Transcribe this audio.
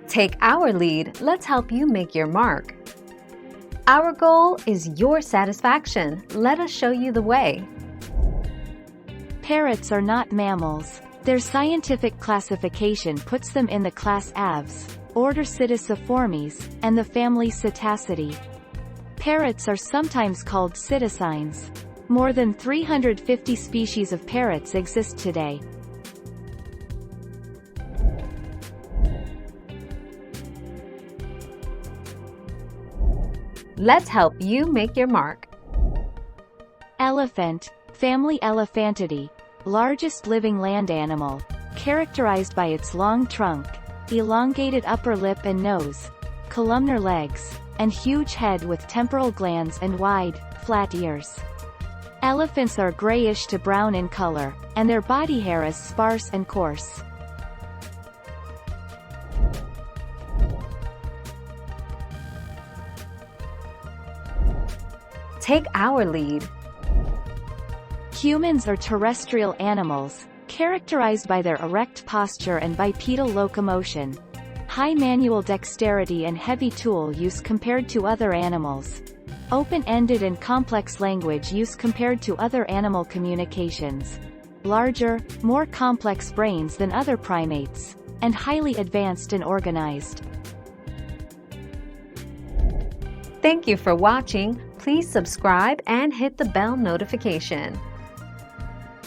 Take our lead, let's help you make your mark. Our goal is your satisfaction. Let us show you the way. Parrots are not mammals. Their scientific classification puts them in the class Aves, order Psittaciformes, and the family Psittacidae. Parrots are sometimes called psittacines. More than 350 species of parrots exist today. Let's help you make your mark. Elephant, family Elephantidae, largest living land animal, characterized by its long trunk, elongated upper lip and nose, columnar legs, and huge head with temporal glands and wide, flat ears. Elephants are grayish to brown in color, and their body hair is sparse and coarse. Take our lead. Humans are terrestrial animals, characterized by their erect posture and bipedal locomotion, high manual dexterity and heavy tool use compared to other animals, open-ended and complex language use compared to other animal communications, larger, more complex brains than other primates, and highly advanced and organized. Thank you for watching. Please subscribe and hit the bell notification.